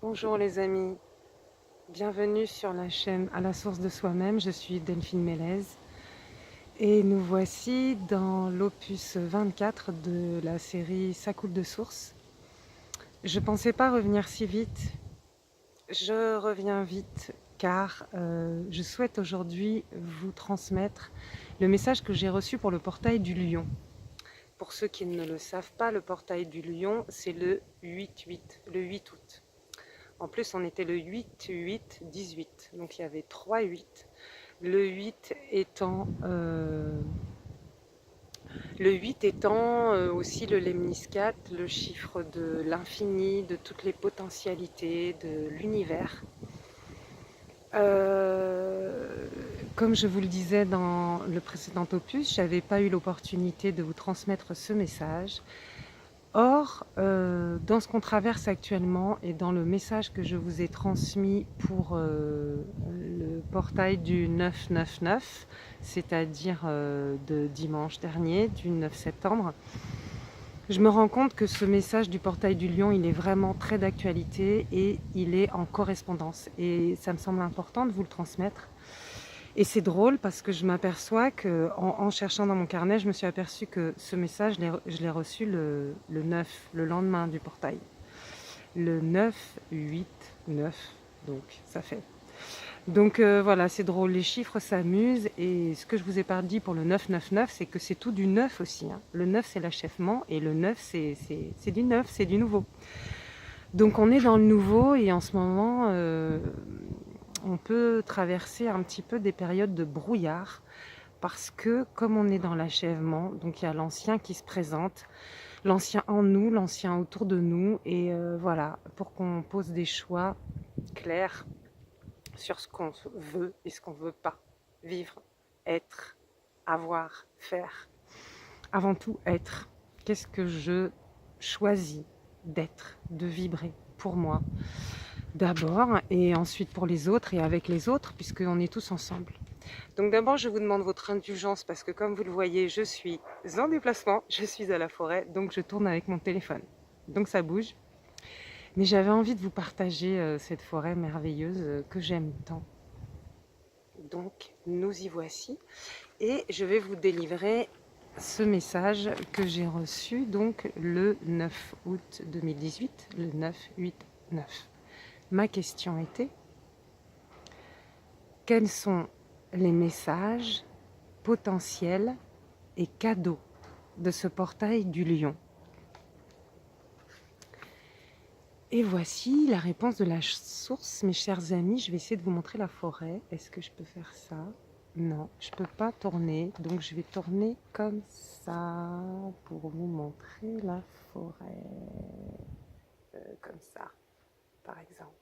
Bonjour les amis, bienvenue sur la chaîne À la source de soi-même, je suis Delphine Mélez et nous voici dans l'opus 24 de la série Ça coule de source. Je pensais pas revenir si vite, je reviens vite car je souhaite aujourd'hui vous transmettre le message que j'ai reçu pour le portail du Lion. Pour ceux qui ne le savent pas, le portail du Lion, c'est le 8-8, le 8 août. En plus, on était le 8-8-18, donc il y avait 3 8. Le 8 étant, aussi le lemniscate, le chiffre de l'infini, de toutes les potentialités, de l'univers. Euh, Comme je vous le disais dans le précédent opus, je n'avais pas eu l'opportunité de vous transmettre ce message. Or, dans ce qu'on traverse actuellement et dans le message que je vous ai transmis pour le portail du 9-9-9, c'est-à-dire de dimanche dernier, du 9 septembre, je me rends compte que ce message du portail du Lion, il est vraiment très d'actualité et il est en correspondance. Et ça me semble important de vous le transmettre. Et c'est drôle parce que je m'aperçois que en cherchant dans mon carnet, je me suis aperçue que ce message, je l'ai reçu le 9, le lendemain du portail. Le 9, 8, 9, donc ça fait. Donc voilà, c'est drôle, les chiffres s'amusent et ce que je vous ai pas dit pour le 999, c'est que c'est tout du neuf aussi. Hein. Le 9 c'est l'achèvement et le 9 c'est du neuf, c'est du nouveau. Donc on est dans le nouveau et en ce moment, on peut traverser un petit peu des périodes de brouillard parce que comme on est dans l'achèvement, donc il y a l'ancien qui se présente, l'ancien en nous, l'ancien autour de nous et voilà, pour qu'on pose des choix clairs sur ce qu'on veut et ce qu'on ne veut pas vivre, être, avoir, faire. Avant tout, être. Qu'est-ce que je choisis d'être, de vibrer pour moi d'abord et ensuite pour les autres et avec les autres puisqu'on est tous ensemble. Donc d'abord, je vous demande votre indulgence parce que comme vous le voyez, je suis en déplacement, je suis à la forêt, donc je tourne avec mon téléphone. Donc ça bouge. Mais j'avais envie de vous partager cette forêt merveilleuse que j'aime tant. Donc nous y voici et je vais vous délivrer ce message que j'ai reçu donc le 9 août 2018, le 9-8-9. Ma question était: quels sont les messages potentiels et cadeaux de ce portail du Lion? Et voici la réponse de la source, mes chers amis. Je vais essayer de vous montrer la forêt. Est-ce que je peux faire ça? Non, je ne peux pas tourner, donc je vais tourner comme ça pour vous montrer la forêt. Comme ça, par exemple.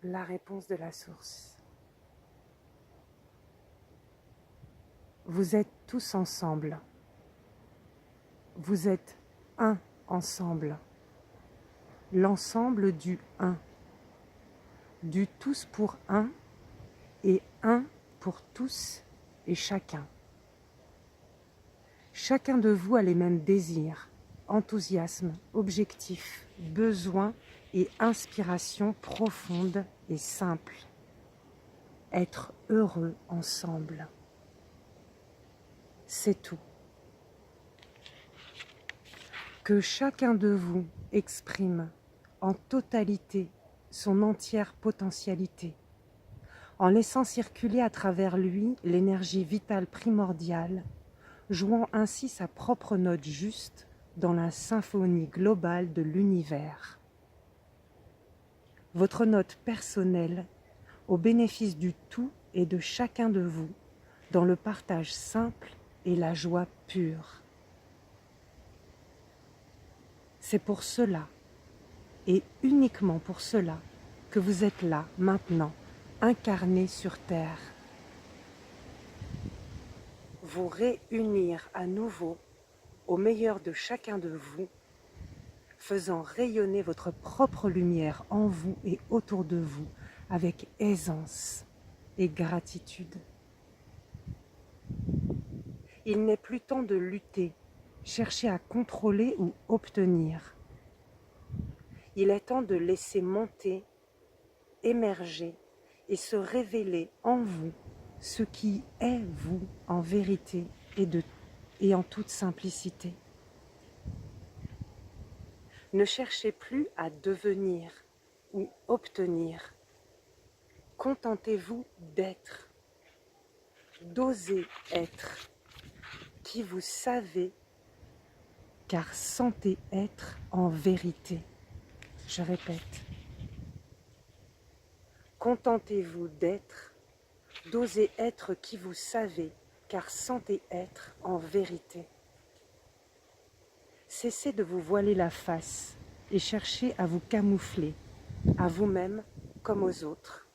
La réponse de la source. Vous êtes tous ensemble. Vous êtes un ensemble. L'ensemble du un. Du tous pour un et un pour tous et chacun. Chacun de vous a les mêmes désirs, enthousiasme, objectifs, besoins et inspirations profondes et simples. Être heureux ensemble. C'est tout. Que chacun de vous exprime en totalité son entière potentialité, en laissant circuler à travers lui l'énergie vitale primordiale, jouant ainsi sa propre note juste dans la symphonie globale de l'univers. Votre note personnelle au bénéfice du tout et de chacun de vous, dans le partage simple et la joie pure. C'est pour cela, et uniquement pour cela, que vous êtes là, maintenant, incarné sur Terre. Vous réunir à nouveau au meilleur de chacun de vous, faisant rayonner votre propre lumière en vous et autour de vous avec aisance et gratitude. Il n'est plus temps de lutter, chercher à contrôler ou obtenir. Il est temps de laisser monter, émerger et se révéler en vous ce qui est vous en vérité et en toute simplicité. Ne cherchez plus à devenir ou obtenir. Contentez-vous d'être, d'oser être qui vous savez, car sentez être en vérité. Je répète, contentez-vous d'être, d'oser être qui vous savez, car sentez être en vérité. Cessez de vous voiler la face et cherchez à vous camoufler, à vous-même comme aux autres.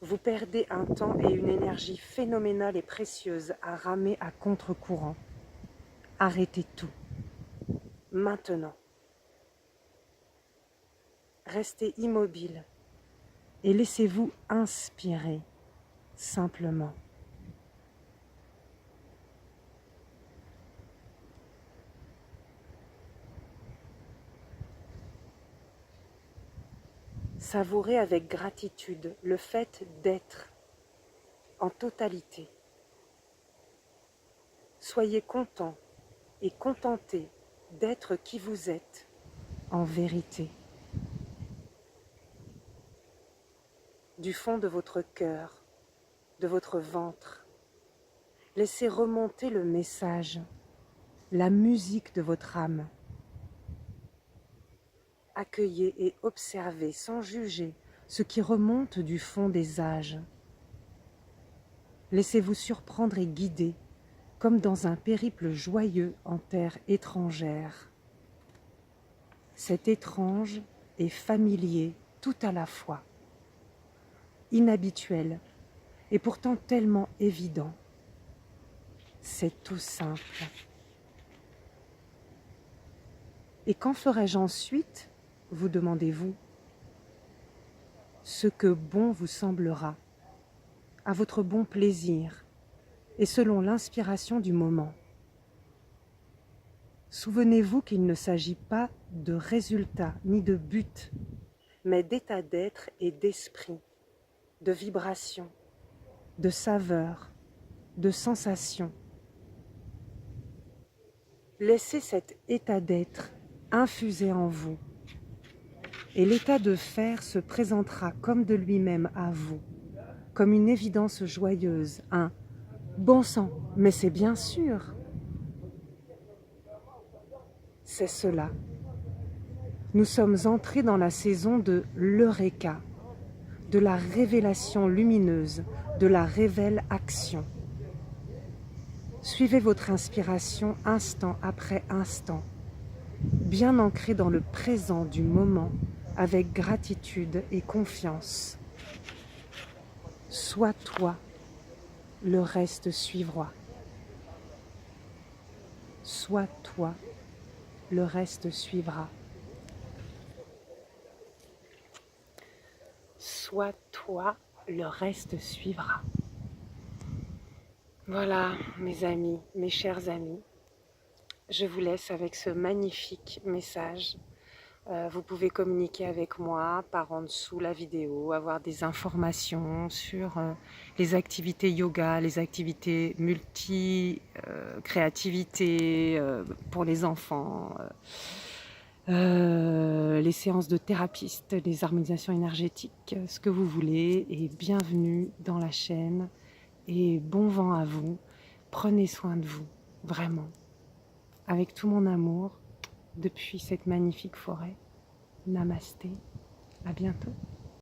Vous perdez un temps et une énergie phénoménale et précieuse à ramer à contre-courant. Arrêtez tout. Maintenant. Restez immobile et laissez-vous inspirer simplement. Savourez avec gratitude le fait d'être en totalité. Soyez content et contenté d'être qui vous êtes en vérité. Du fond de votre cœur, de votre ventre, laissez remonter le message, la musique de votre âme. Accueillez et observez sans juger ce qui remonte du fond des âges. Laissez-vous surprendre et guider comme dans un périple joyeux en terre étrangère. C'est étrange et familier tout à la fois, inhabituel et pourtant tellement évident. C'est tout simple. Et qu'en ferai-je ensuite, vous demandez-vous? Ce que bon vous semblera, à votre bon plaisir et selon l'inspiration du moment. Souvenez-vous qu'il ne s'agit pas de résultat ni de but, mais d'état d'être et d'esprit, de vibration, de saveur, de sensation. Laissez cet état d'être infuser en vous, et l'état de faire se présentera comme de lui-même à vous, comme une évidence joyeuse, un « bon sang, mais c'est bien sûr ». C'est cela. Nous sommes entrés dans la saison de l'Eureka, de la révélation lumineuse, de la révèle-action. Suivez votre inspiration instant après instant, bien ancré dans le présent du moment, avec gratitude et confiance. Sois toi, le reste suivra. Sois toi, le reste suivra. Sois toi, le reste suivra. Voilà, mes amis, mes chers amis, je vous laisse avec ce magnifique message. Vous pouvez communiquer avec moi par en dessous la vidéo, avoir des informations sur les activités yoga, les activités multi-créativité pour les enfants, les séances de thérapistes, les harmonisations énergétiques, ce que vous voulez, et bienvenue dans la chaîne et bon vent à vous. Prenez soin de vous, vraiment, avec tout mon amour depuis cette magnifique forêt. Namasté, à bientôt.